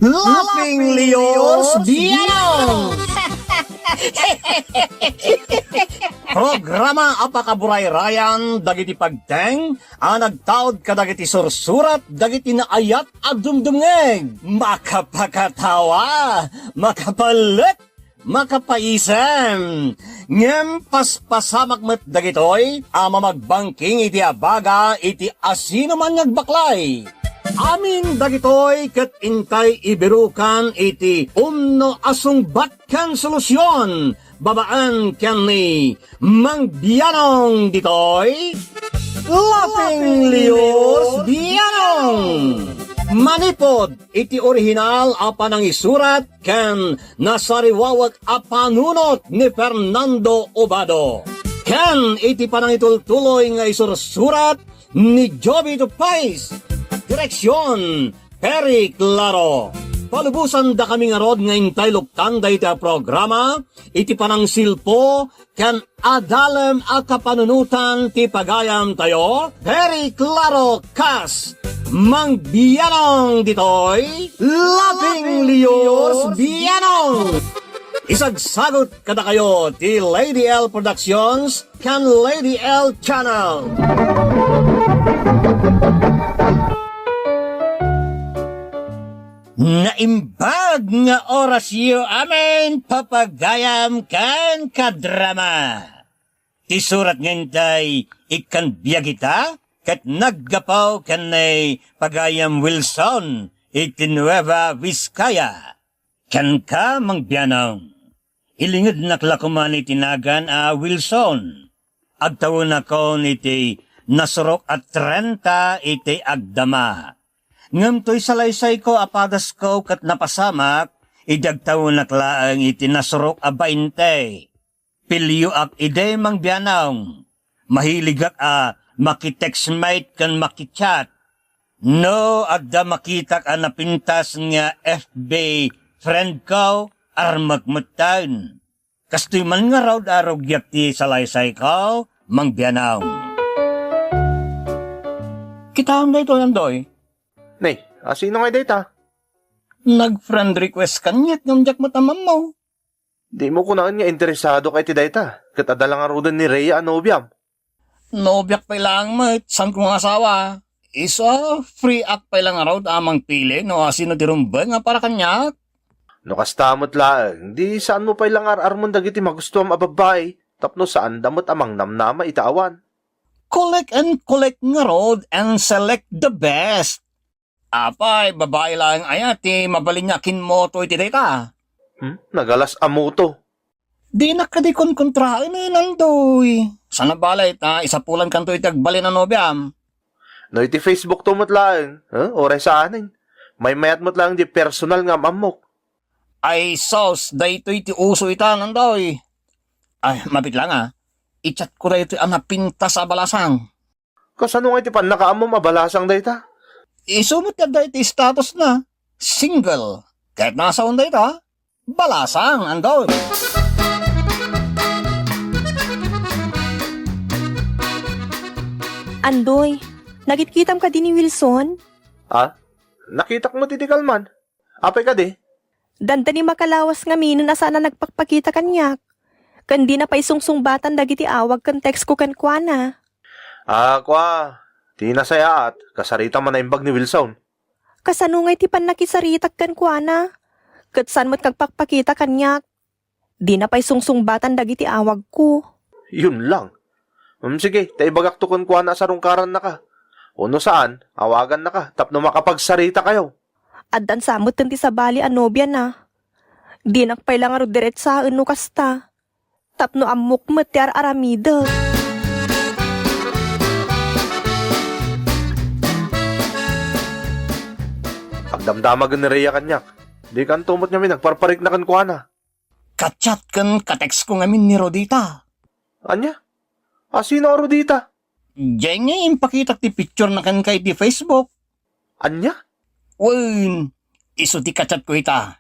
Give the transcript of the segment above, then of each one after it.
Laughing Leos Bianong! Programa apakaburay rayan dagiti pagteng nagtaod kadagiti sursurat dagiti naayat at dumdumngeg makapakatawa makapalit makapaisem ngem paspasamak met dagitoy magbangking iti abaga iti asino man ngagbaklay. Amin dagitoy ket intay ibirukan iti umno asungbatkan solusyon babaan ken ni Mang Bianong ditoy Laughing Leos Bianong manipod iti orihinal apan ang isurat ken nasariwawag apanunot ni Fernando Obado ken iti panangitultuloy nga isursurat ni Joby Tupais. Direksyon, Perry Claro. Palubusan da kami nga rod nga intay luktan da iti programa, iti panang silpo, kan adalem a kapanunutan ti pagayam tayo, Perry Claro Kas, Mang Bianong ditoy, Laughing Leos Bianong. Isagsagot kada kayo ti Lady L Productions, kan Lady L Channel. Naimbag nga orasyo amin papagayam kan kadrama. Ti surat ngentay ikan biyagita kat naggapaw kanay pagayam Wilson iti Nueva Vizcaya. Kan ka Mang Bianong. Ilingid naklakuman iti nagan Wilson. Agtawon ako iti nasurok at 30 iti agdama. Ngam to'y salaysay ko apadas ko kat napasamak, idagtawon naklaang iti nasurok a 20. Pilyo ak ide Mang Bianong. Mahiligak makitext-mate kan makichat. No, agda makitak napintas nga FB friend ko, armagmutan. Kastoy man nga raw darog yakti salaysay ko, Mang Bianong. Kita ang dito yan, Doy. Nay, sino nga data? Nag-friend request kanyat ng jak mo tamam mo. Di mo kunaan nga interesado kay ti data. Katadala nga rodan ni Rhea anobiam. Nobyak pa lang mo, san kong asawa. Isa, free act pa lang raw amang pili, no sino tirumba nga para kanyat. No kastamot lang, di saan mo pa ilang armon dagiti magusto am ababay. Tapno saan damot amang namnama itawan. Collect and collect nga road and select the best. Apay, babae lang ayati, mabalinyakin mo to iti data. Nagalas amuto. Di nakadikon kontrain nandoy. Sana balay isa pulan kanto itagbali na nobyam. No iti Facebook tumot lang, oray saanin. May mayat mo't lang di personal nga mamok. Ay sos, dayto iti uso ita nandoy. Ay, mapit lang I-chat ko dayto ang napinta sa balasang. Kasano nga iti pan nakaamom mabalasang data? Isumot ka dahil status na single. Kahit nasa unday ito, balasang andoy. Andoy, nagitkitam ka din ni Wilson? Nakitak mo titikal man. Apay ka di? Danda ni makalawas nga mino na sana nagpakpakita kanyak. Kandi na pa isungsungbatan dagiti awag kan text ko kan kuana. Kwa. Di nasaya at kasarita man na imbag ni Wilson. Kasano nga'y ti pan nakisaritak kan kuana? Kat saan mo't kagpakpakita kanyak? Di na pa'y sungsungbatan dagiti awag ko. Yun lang. Sige, taibagak to kun kuana sa rungkaran na ka. Uno saan, awagan na ka, tapno makapagsarita kayo. Addan samot ti sa bali anobya na. Di nakpay lang aro direct sa no kasta. Tapno amok metiar aramida. Agdamdamagan ni Rhea kanyak. Di kan tumot niya nagparparik na kan kuana. Kachat kan katext ko ngamin ni Rodita. Anya? Sino ang Rodita? Diyan nga impakita ti picture na kan kay di Facebook. Anya? Wen, iso ti kachat ko ita.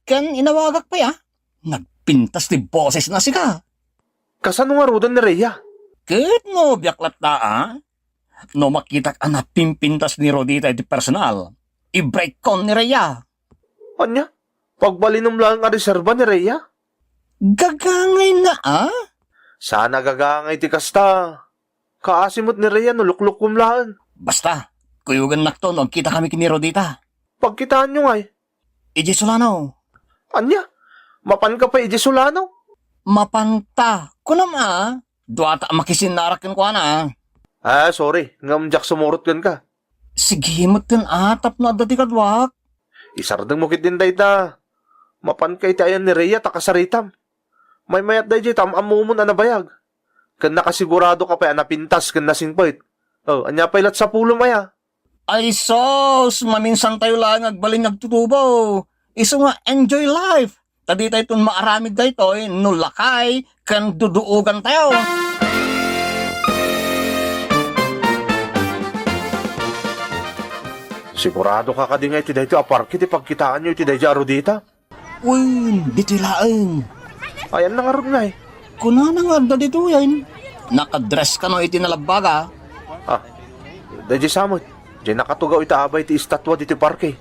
Kan inawagak pa Nagpintas ti boses na sika. Kasano nga rodan ni Rhea? Ket no biaklat No makitak pimpintas ni Rodita iti personal. I-break con ni Rhea. Anya? Pagbalinom lang nga reserba ni Rhea? Gagangay na Sana gagangay ti kasta. Kaasimot ni Rhea no lukluk kumlaan. Basta, kuyugan nakto no kita kami kini Rodita. Pagkitaan nyo nga Iji Solano, Anya? Mapan ka pa Ije Solano? mapanta. Kunam duata makisinarakin ko na. Sorry. Ngamjak sumurot kan ka. Sige mo tin atap na dati kadwak. Isardang mo kitin day ta. Mapan kay tayan ni Rhea takasaritam. May mayat day jay amumon anabayag. Kan nakasigurado ka pa napintas kan nasingpait. Anya pa ilat sa pulo maya. Ay sos, maminsan tayo lang agbalin nagtutubo. Iso nga enjoy life. Tadi tayo itong maaramid da ito, nulakay, kan duduugan tayo. Sigurado ka ka din nga iti day ito aparkit ipagkitaan nyo iti day jaro dita. Uy, ditilaeng. Ayan na nga ron nga Kuna na nga da dito yan. Nakadress ka no iti nalabaga. Day jay samot. Jay nakatugaw ita abay iti estatwa dito parke.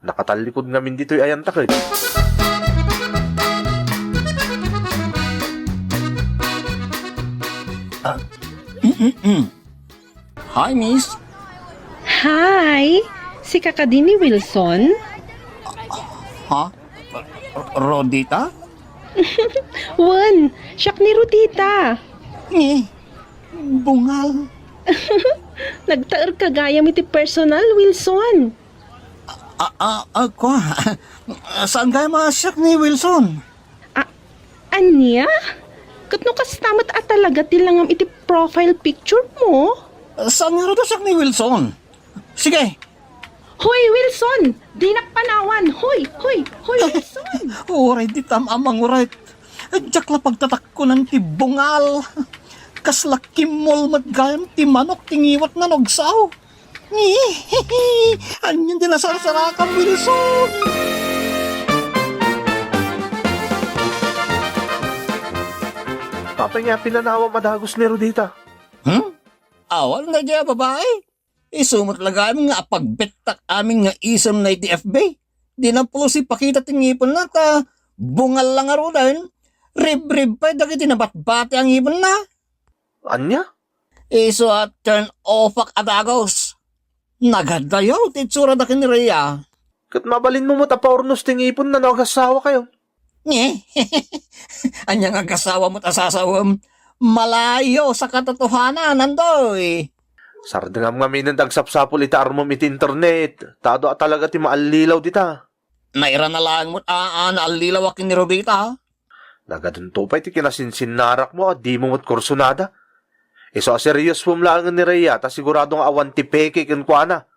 Nakatalikod ngamin dito'y ayan takit. Hi, miss. Hi! Si Kakadini Wilson? Ha? Rodita? Juan, siyak ni Rudita. Bungal. Nagtaer ka gaya iti personal, Wilson. Ako. Saan kayo masyak ni Wilson? Anya? Katno kastamat at talaga tilangam iti profile picture mo? Saan nga rin siyak ni Wilson? Sige. Hoy, Wilson! Di nakpanawan! Hoy, Wilson! Uray, di amang uray. Diyak la pagtatak ko ng tibungal. Kaslakim mol matgayam ti manok tingiwat na nogsaw. Anyan din nasarsarakan, Wilson. Kapay nga pinanawa madagos ni Rodita. Awal na dyan, babae. Isumot lagay mo nga pagbetak aming nga isam na ITFB. Di na po si pakita tingipon na ta. Bungal lang aro dahil. Rib-rib pa dagiti nabatbati ang ipon na. Anya? Iso at turn off adagos. Nagadayaw, titsura da ni Rhea. Kat mabalin mo mo tapaornos tingipon na nagasawa kayo. Anyang ang kasawa mo't asasawam. Malayo sa katotohanan, nandoy. Sardangam nga minang dagsapsapol ita armom iti internet. Tado at talaga ti maalilaw dita. Naira na lang mo't naalilaw akin ni Rodita. Nagadunto pa iti kinasinsinnarak mo at di mo mo't kursunada. Iso serious pumlaan ni Rhea ta siguradong awan ti peke kinkwana.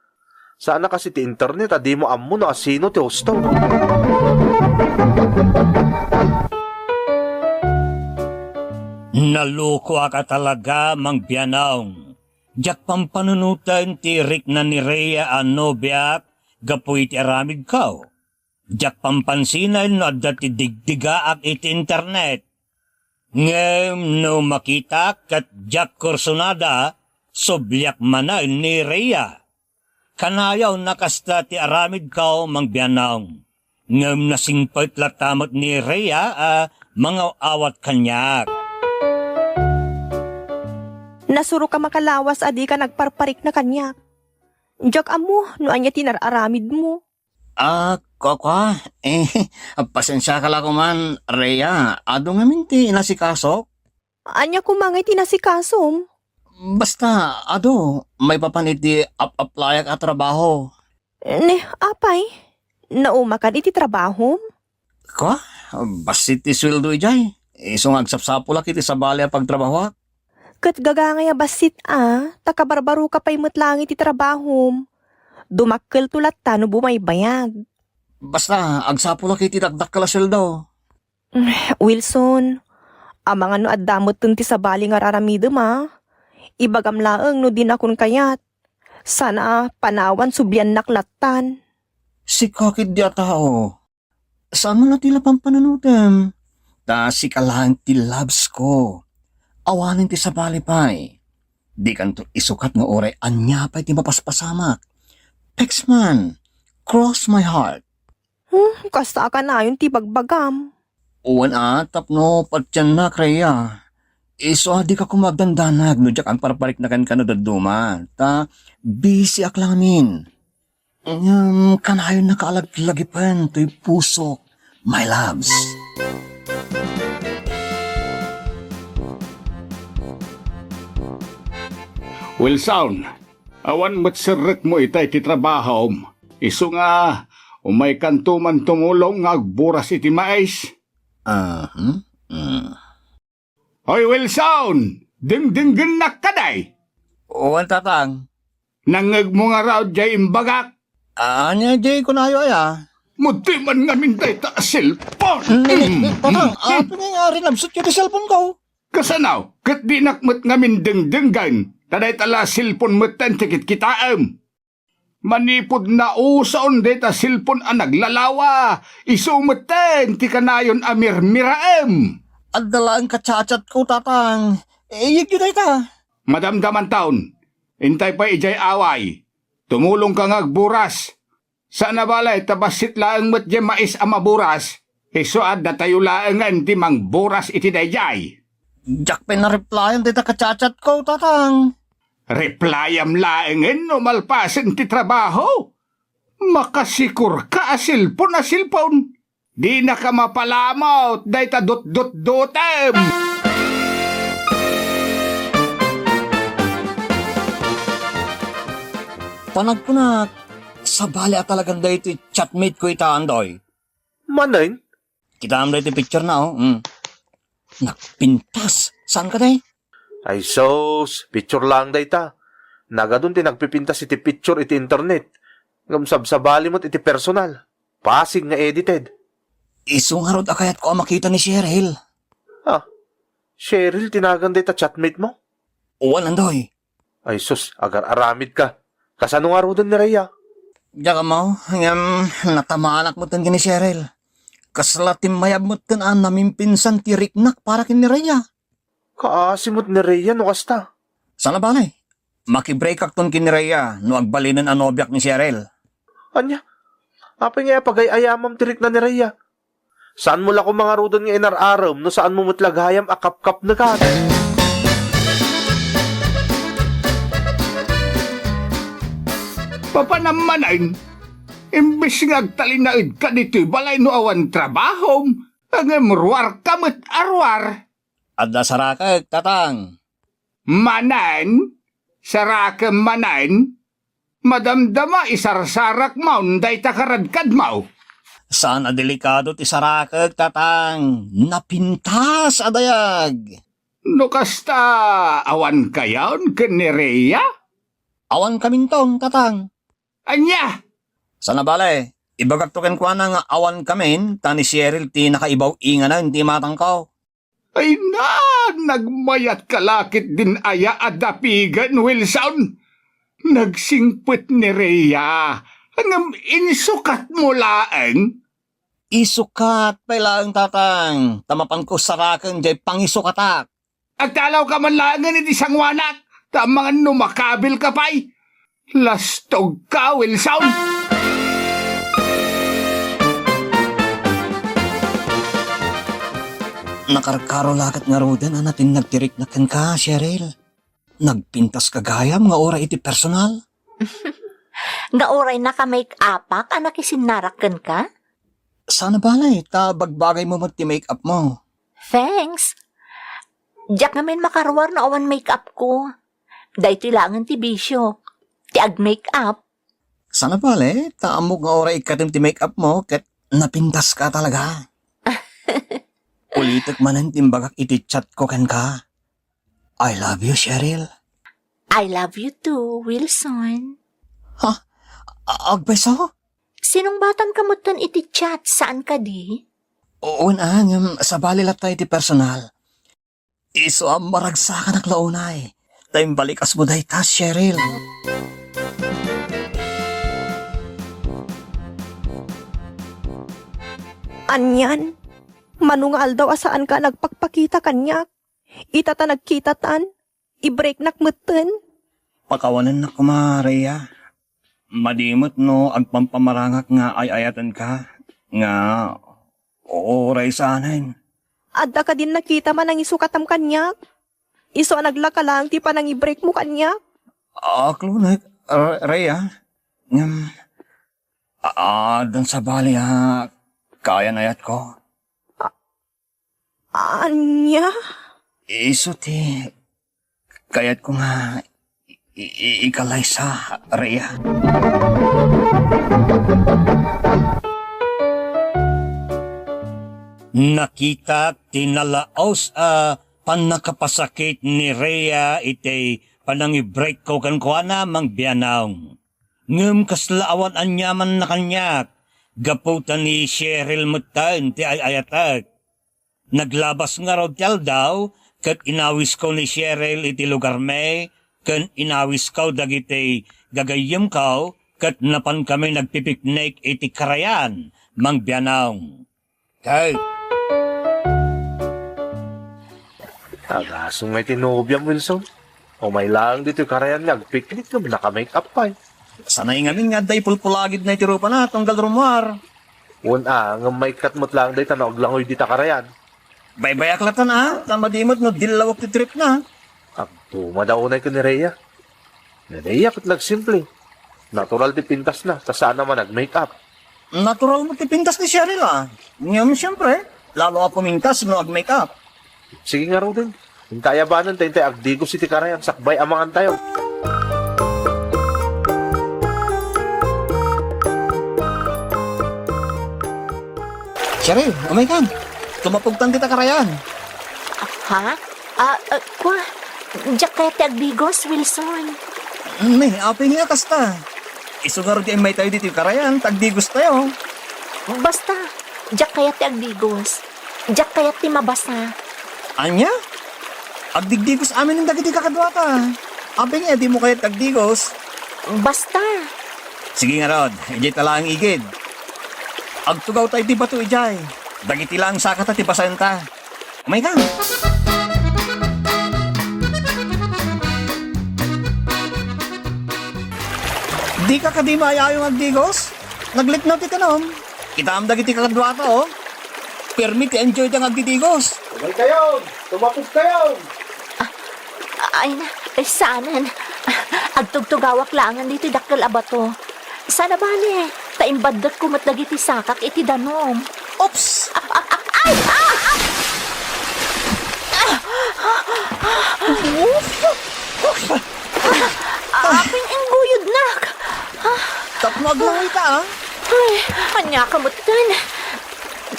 Sana kasi ti internet at di mo ammo no asino ti hosto. Naluko ka talaga, Mang Bianaong. Diyak pampanunutan ti Rick na ni Rhea ang nobya gapoy ti aramid kao. Diyak pampansinan no adda ti digdigaak iti internet. Ngem no makita kat diyak kursunada soblyak mana ni Rhea. Kanayaw nakasta ti aramid kao, Mang Bianaong. Ngem nasingpait latamot ni Rhea mga awat kanyak. Nasuro ka makalawas adi ka nagparparik na kanya. Diyak amo, no anya tinararamid mo. Pasensya ka lang ko man, Rhea. Ado nga minti inasikasok. Anya kumangay tinasikasom. Basta, may papanit di apply at trabaho. Ne, apay. Naumakan iti trabaho. Ko? Basit ti sweldo ijay. Isong agsapsapulak iti sa balya pagtrabaho. Kat gagangaya basit takabarbaro ka pa'y matlang iti trabaho. Dumakkel tulat ta no bumaybayag. Basta, agsapulak iti dagdak kala sweldo. Wilson, amang ano at damot ti sa bali nga raramidem Ibagam laeng no din akon kayat. Sana panawan subyan naklatan. Si kakit di atao. Saan mo na tila pampanunutem? Ta si kalahan ti loves ko. Awanin ti sa balipay. Di kanto isukat nga oray anya pa'y ti mapaspasamak. Pexman, cross my heart. Kasta ka na yun ti bagbagam. Uwan atap no, patyan na Rhea. Iso di ka kumagdandanag, no jak ang parparik na kan kano daduma. Ta, busy ak lang amin. Kanayon na kaalaglagipan, to'y puso, my loves. Wilson, awan mo't sirrik mo itay ti trabahom. Iso nga, umay kantuman tumulong nga agburas iti mais. Hoy Wilson, ding-dinggan na kaday. Uwan tatang. Nangag mo nga raw jay imbagak. Anya jay kunayo ya. Muti man nga mintay ta cellphone. Tatang, pinangyaari nabsot yung cellphone ko. Kasanaw, kat di nakmat nga min ding-dinggan. Taday tala cellphone mo tan tikit kitaam. Manipod na usaon deta cellphone ang naglalawa. Isumeten ti kanayon amir miraem. At dala ang katsachat ko tatang. Iyig yun ay ta. Madamdaman taon, intay pa ijay away. Tumulong ka nga agburas. Sa nabalay tabasit laang mat jay mais ang maburas. Isuad na tayo laangan ti mang buras iti dayjay. Jak pa na replyan dita katsachat ko tatang. Replyam laangan no malpasan ti trabaho. Makasikur ka asilpon. Di na ka mapalamaw, day ta dot-dot-dotem. Panagpunak, sa bali at talagang dahi iti chatmate ko itaan doy. Manayin? Kita am dahi iti picture na Nakpintas, saan ka dahi? Ay sos, picture lang day ta. Nagadun ti nagpipintas iti picture iti internet. Ngamsab sa bali mo't iti personal. Pasig nga edited. Isungarod akayat ko ang makita ni Cheryl. Cheryl, tinagan day ta chatmate mo? Uwan andoy. Ay sus, agar aramid ka. Kasano nga ro doon ni Rhea? Diyan mo, natamanak mo tan ni Cheryl. Kasalatim mayab mo tan ang namimpinsan ti Riknak para kin ni Rhea. Kaasimot ni Rhea no kasta. Sana balay? Makibreak ak ton kin ni Rhea no agbalinan ang nobyak ni Cheryl. Anya? Apay nga pagay-ayamam tirik na ni Rhea. Saan mo la ko mga rudon nga inararam no saan mo mutlaghayam akap-kap na ka? Papanamanan, imbis nga agtalinaid ka dito'y balay no awan trabahom, ang emruar kamot arwar. Adda saraka tatang. Manan, saraka manan, madamdama isarsarak maun day takaradkad mau. Saan a delikado ti sarakag tatang. Napintas adayag. No kasta awan kayaon ken ni Rhea? Awan kamintong tatang. Anya? Sana balay? Ibagaktoken ko na nga awan kamin, ta ni Cheryl ti nakaibaw inga na hindi matangkaw. Ay na, nagmayat kalakit din aya adapigan, Wilson. Nagsingpit ni Rhea. Hanggang insukat mo laeng. Isukat pa lang tatang. Tamapan ko sarakan jay pangisukatak. At talaw ka man langan iti sangwanak. Tamangan no makabil ka pa'y. Lastog ka, Wilson. Nakarkaro lakat nga roden na natin nagtirik na kan ka, Cheryl. Nagpintas kagayam nga ora iti personal. Nga oray na ka make-upak, anak isinarakan ka? Sana balay, ta bagbagay mo magti-makeup mo. Thanks. Diyak namin makarwar na awan make-up ko. Dahil tilangan ti bisyo. Ti ag-make-up. Sana balay, ta amog nga ora ikatim ti makeup mo, ket napintas ka talaga. Ulitek manan timbagak iti chat ko kan ka. I love you, Cheryl. I love you too, Wilson. Agbeso? Sinong batan kamutan iti chat? Saan ka di? Oo na, sa balilat tayo ti personal. Iso ang maragsakan ak launay. Tayong balikas mo dahi ta, Cheryl. Anyan, manungal daw asaan ka nagpakpakita kanyak. Itata nagkitatan, i-break nakmutan. Pakawanan na kumareya. Madimot no, agpampamarangak nga ay ayatan ka. Nga, oray sanin. Adda ka din nakita man ang isukatam kanyak. Iso ang naglaka lang ti pa nang i-break mo kanyak. Klunek, Rhea. Dan sa bali kaya na yat ko. Anya? Iso ti, kayat ko nga ikalay sa Rhea. Nakita tinalaos panakapasakit ni Rhea iti panangi-break ko kan kuana mang bianaw. Ngem kaslaawan anyaman na kanyak, gaputan ni Cheryl Mutan ti ayatag. Naglabas nga raw tiyal daw, kat inawis ko ni Cheryl iti lugar me, kat inawis ko dagiti gagayem ko, kat napan kami nagpipiknik iti karayan, mang bianaw. Kay, Tagasong may tinubyan, Wilson. O may lang dito karayan nga, picnic nga, naka-makeup pa eh. sanay ngamin nga day pulpulagid na itirupa na, tunggal rumwar. Nga may katmot lang dito, na oglangoy dito karayan. Baybayak latan tamadimot no dilawak ti trip na. Agto, madaunay ko ni Rhea. Ni Rhea, katlag simple. Natural di pintas na, ta sana man nag-makeup. Natural mo ti pintas ni Cheryl Ngayon siyempre, lalo ako pumintas no ag-makeup. Sige nga raw din. Hintayabanan tayo tayo, agdigo si Tikarayan, sakbay amangan tayo. Cheryl, umay ka. Tumapugtan kita karayan. Ha? Kwa? Diyak kaya ti agdigos, Wilson. May, aping nga kasta. Isugar di may tayo dito yung karayan, tagdigos tayo. Basta, diyak kaya ti agdigos. Diyak kaya ti mabasa. Anya? Agdigdigos amin yung dagiti kakadwata. Aping nga, di mo kaya tagdigos. Basta. Sige nga Rod, ijay tala ang igid. Agtugaw tayo di bato ijay. Dagiti lang sakat at ipasanta. Umay ka. Di ka kadimaya yung agdigos? Nagliknaw ti kanom. Kita am dagiti kakadwata Permit enjoy ang agdigos. Tumay kayo! Tumapog kayo! Ay, sanan. Agtugtugawak langan dito dakkel abato. Sana bali, taimbaddat ko matlagiti sakak iti danom. Oops! Aping ingguyod nak. Tapno aglangoy ka Ay, anya kamutan.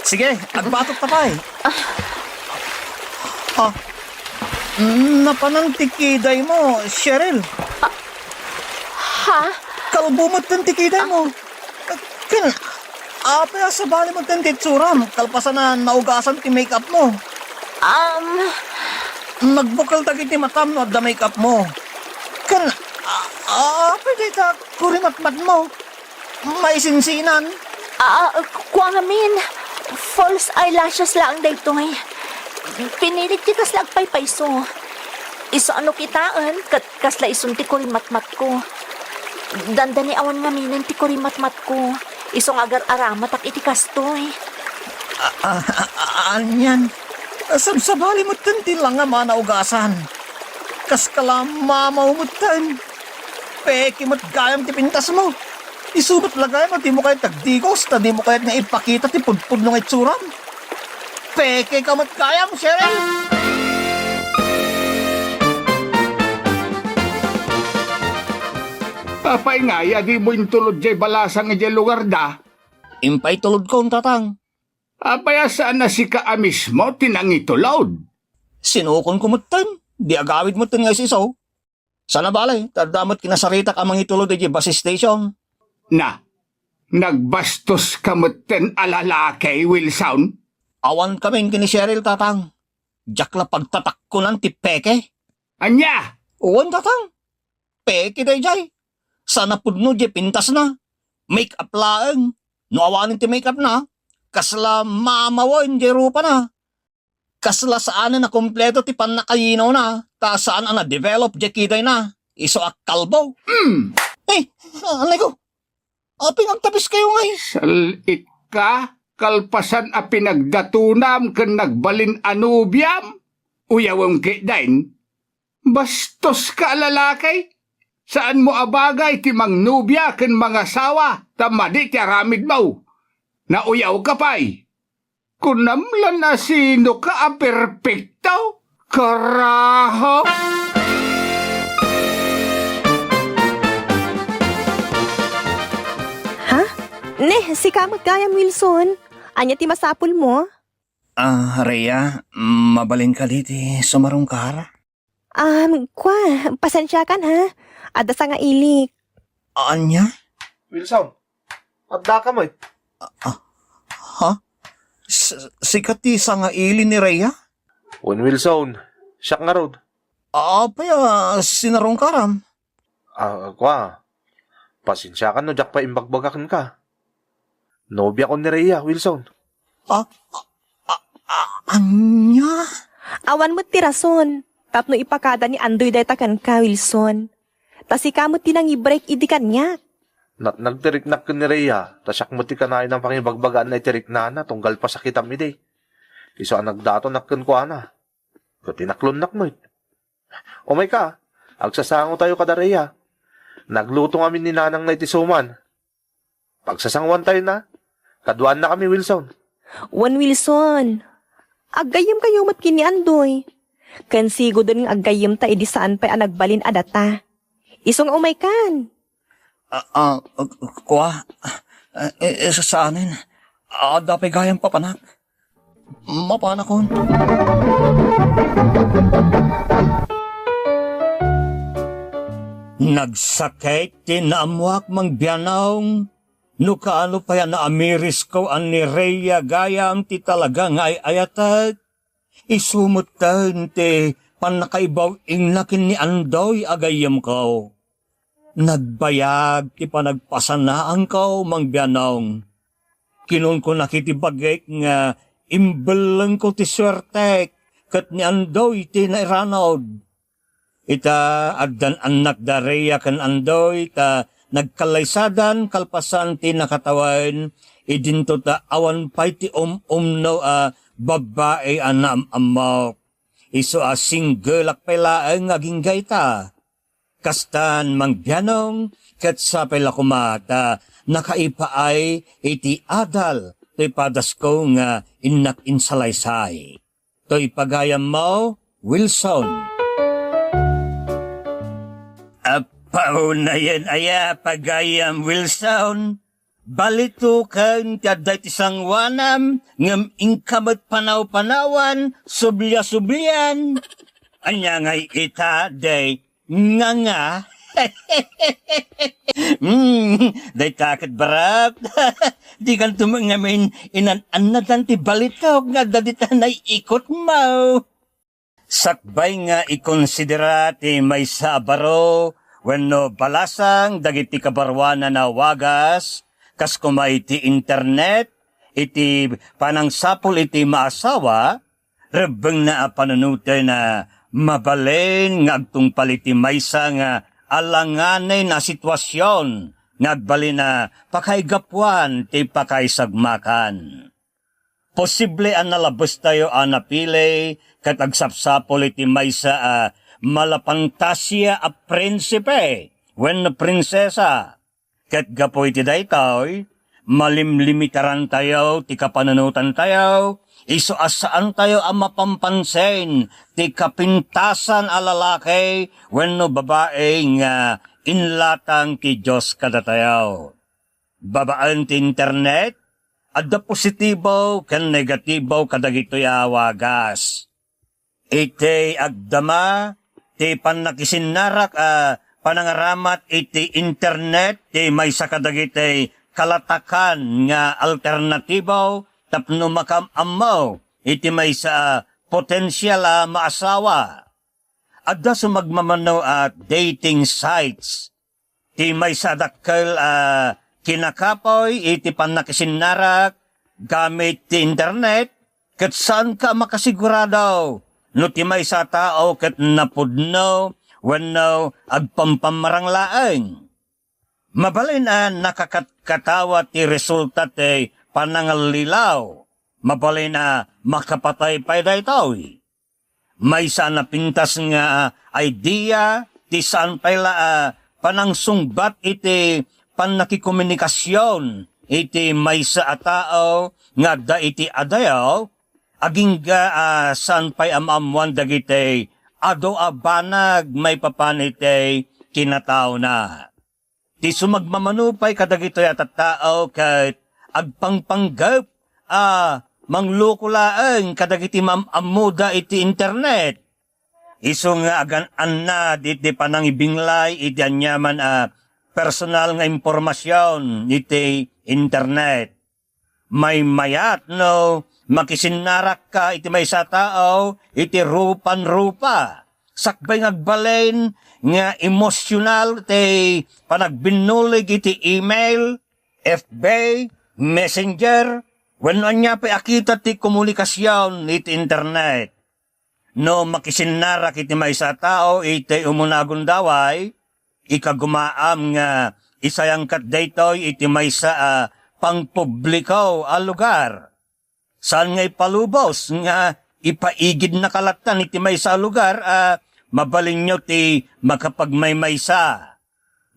Sige, agbatok tapay. Napanang tikiday mo, Cheryl. Ha? Kalbo mo tan tikiday mo. Apa sa bali mo tan titsuram, kalpasan na naugasan ti makeup mo. Nagbukal tagi ti matam no at da makeup mo. Apa dita kurimatmat mo. Maisinsinan. Kuha ngamin. False eyelashes lang daytoy. Pinilit ti kasla agpaypayso. Iso ano kitaan, kasla isunti ko rin matmat ko. Dandani awan ngaminan ti ko rin matmat ko. Isong agar aramat ak iti kastoy. Anyan. Sabsabali mo tanti lang nga manaugasan. Kaskala mamaw mo tan. Peki mo't gayam ti pintas mo. Isubat lagay mo, di mo kahit tagdigos, ta di mo kahit nga ipakita ti pudpud ng itsuram. Peke ka mo't gayam, Cheryl. Apay nga, di mo yung tulod jay balasang ijay lugar da. Impay tulod ko, tatang. Apay saan na si ka mismo tinangitulod. Sinukon ko mutan. Di agawid mutan nga sisaw. Sana balay, tadamot kinasaritak amang itulod ijay bus station. Na, nagbastos ka mo ten alalaki, Wilson? Awan kaming kini Cheryl, tatang. Jakla pagtatak ko ng ti peke. Anya? Uwan, tatang. Peke day jay. Sana pudno jay pintas na. Make up laeng. No awanin ti make up na. Kasla mamawan jay rupa na. Kasla saan na kompleto ti panakayinaw na. Ta saan na develop jay kiday na. Iso ak kalbo. Eh, anay ko. Aping ang tapis kayo ngay. Salit ka? kalpasan a pinagdatunam ken nagbalin anubyam, uyawang kidain, bastos ka lalakay. Saan mo abagay ti mangnubya ken mga sawa, tamadi ti aramid mo. Nauyaw ka pa'y. Kunamlan na sino ka a perpekto, karaho. Ha? Ne, si kamot gayam Wilson. Anya ti masapul mo? Rhea, mabalin ka diti, sumarong kara. Pasensya kan ha. Ada sa nga ilik. Anya? Wilson, adda ka mo eh. Ha? Sikat ti sa nga ili ni Rhea? Wilson, siyak nga road. Paya, sinarong karam. Pasensya ka no, jak pa imbagbagakan ka. Nobya ko ni Rhea, Wilson. Anya? Awan mo ti rason. Tapno ipakada ni Andoy daytakan ka, Wilson. Tasi kamot tinang i-break idi kanya. Nagtiriknak ka ni Rhea, tasyak mo ti kanain ng pangibagbagaan na itirik na tunggal pa sa kitam ide. Iso ang nagdato nakkan ko ana. Tinaklon mo it. Umay ka, agsasango tayo kada Rhea. Nagluto kami ni nanang na itisuman. Pagsasangwan tayo na, kaduan na kami, Wilson. Wilson. Agayim kayo mat kini Andoy. Kansigo doon ng agayim ta edi saan pa anagbalin adata. Isong umay kan. Sa anin, dapat gayang papanak. Mapanakon. Nagsakit tinamwak mang biyanawng. No kaano pa yan na amiris ko an ni Rhea gayam ti talaga nga ayatag. Isumutan ti panakaibaw ingnakin ni Andoy agayam ko. Nagbayag ti panagpasanaan ko mang biyanawng. Kinon ko nakitibagay nga imbelang ko ti swertek kat ni Andoy ti nairanod. Ita agdan anak da Rhea kan Andoy ta nagkalaysadan kalpasan ti nakatawan idinto ta awan pay ti umno babae anam amok. Iso single akpela ang aging gayta. Kastan mangbianong kat sa pela kumata nakaipaay iti adal to'y padas ko nga inak insalaysay. To'y pagayam mo, Wilson. Pauna yan pagayam Wilson. Balito kan tiaday tisang wanam ngam ingkamat panaw-panawan subliya-subliyan. Anya ngay ita day nga. Day takot barap. Di kan tumangamin inan-anatan ti balito nga dadita na ikot mo. Sakbay nga ikonsidera ti may sabaro wenno balasang dagiti kabarwana na wagas, kas kumay iti internet, iti panangsapol iti maasawa, rebeng na panunutay na mabalin nga agtungpal iti maysa nga alanganay na sitwasyon, ngagbali na pakaigapuan ti pakaisagmakan. Posible ang nalabos tayo napili kat agsapsapol iti maysa malapantasya a prinsipe wen prinsesa. Kat gapoy ti daytoy, malimlimitaran tayo, ti kapanunutan tayo, iso asaan tayo ang mapampansin, ti kapintasan a lalaki wenno babae nga inlatang ti Diyos kada tayo. Babaan ti internet, adda positibo ken negatibo kadagitoy awagas. Iti agdama, ti panakisinarak panangaramat iti internet, ti may sakadagiti kalatakan nga alternatibo, tapno makamamaw, iti may sa potensyal maasawa. Adda sumagmamano at dating sites, ti may sa dakkel kinakapoy, iti panakisinarak, gamit ti internet, kat saan ka makasigurado? No ti may sa tao kat napudno, wenno agpampamarang laeng. Mabalin nakakatkatawa ti resulta ti panangalilaw. Mabalay na makapatay pa daytoy. May sana pintas nga idea ti saan pala panangsungbat iti panakikomunikasyon iti may sa tao nga da iti adayaw aging saan pa'y amamuan dagiti ado abanag may papaniti kinatao na. Ti sumagmamanupay kadagito at tao kahit agpangpanggap manglukulaan kadagiti mamamuda iti internet. Iso nga agan na iti panangibinglay iti anyaman personal nga impormasyon iti internet. May mayat no makisinarak ka iti may sa tao iti rupan-rupa. Sakbay ngagbalain nga emosyonal iti panagbinulig iti email, FB, messenger, wenno anya pa akita ti komunikasyon iti internet. No makisinarak iti may sa tao iti umunagon daway, ikagumaam nga isayang kat daytoy iti may sa pangpubliko a lugar. Saan nga ipalubos nga ipaigid na kalatan iti may sa lugar mabalin nyo ti makapagmaymaysa.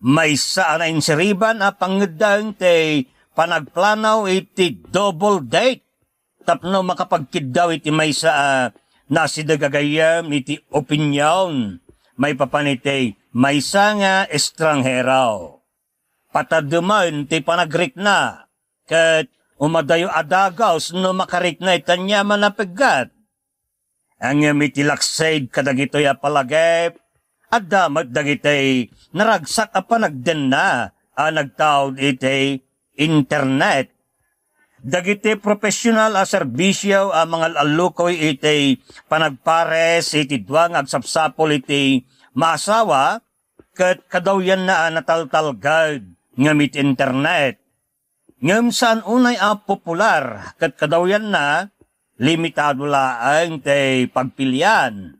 Maysa na insiriban pangedang ti panagplanaw iti double date. Tapno makapagkiddaw iti maysa nasidagagayam iti opinyon. May papaniti maysa nga estranghero. Pataduman ti panagrik na. Kat umadayo adagaw no makarik na itanyaman na pegat. Ang mitilaksaid kadagitoy palagep, at damat dagitoy naragsak panagden na nagtaod iti internet. Dagiti profesional serbisyo mga alukoy iti panagpares iti duwang agsapsapol iti maasawa kat kadawyan na nataltalgad ngamit internet. Ngam saan unay popular kat kadawyan na limitado laang te pagpilian.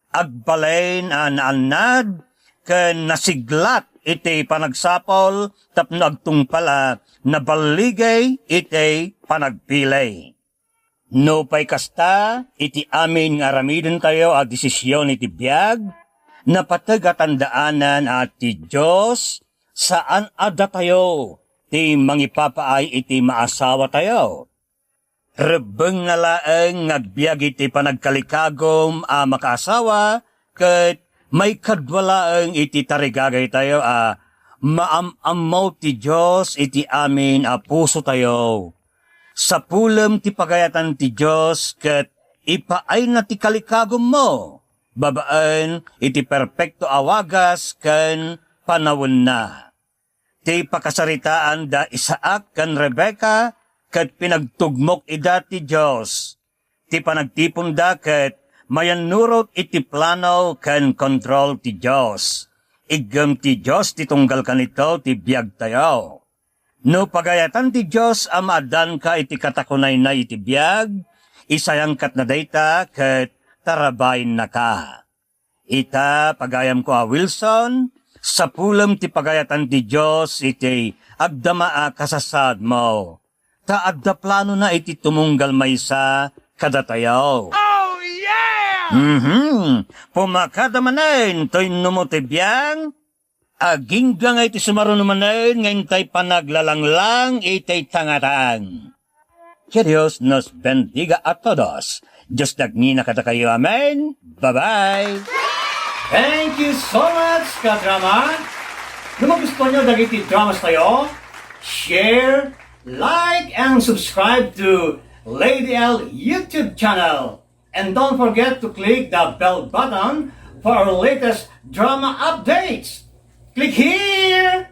Agbalay naanad ken nasiglat iti panagsapol tapno agtungpala nabaligay iti panagpilay. No pay kasta iti amin nga aramiden tayo a desisyon iti biag napatagatandaanan at ti Diyos saan ada tayo ti mangipapaay iti maasawa tayo. Rebeng nga laeng ngagbiag iti panagkalikagom makaasawa ket may kadwalaeng iti tarigagay tayo maamamaw ti Diyos iti amin puso tayo. Sa pulem ti pagayatan ti Diyos ket ipaay na ti kalikagom mo. Babaan iti perpekto awagas ken panawon na. Ti pakasaritaan da Isaac ken Rebecca ket pinagtugmok ida ti Diyos. Ti panagtipon da ket mayanurot iti plano ken kontrol ti Diyos. Igem ti Diyos ti tunggal kanito ti biag tayo. No pagayatan ti Diyos amadan ka iti katakunay na iti biag, isayang kat na dayta ket tarabayin na ka. Ita pagayam ko Wilson, sa pulem ti pagayatan ti Diyos iti agdamaa kasasad mo. Taadda plano na iti tumunggal maysa kadatayaw. Oh, yeah! Pumakadamanen to'y numutibiyang, agingga nga iti sumarunumanen ngayon tayo panaglalanglang itay tangatang. Que Dios nos bendiga a todos. Diyos dagnina kata kayo, amen. Bye-bye. Thank you so much, kadrama. Kung magustuhan nyo dagiti dramas tayo, share, like, and subscribe to Lady L YouTube channel. And don't forget to click the bell button for our latest drama updates. Click here!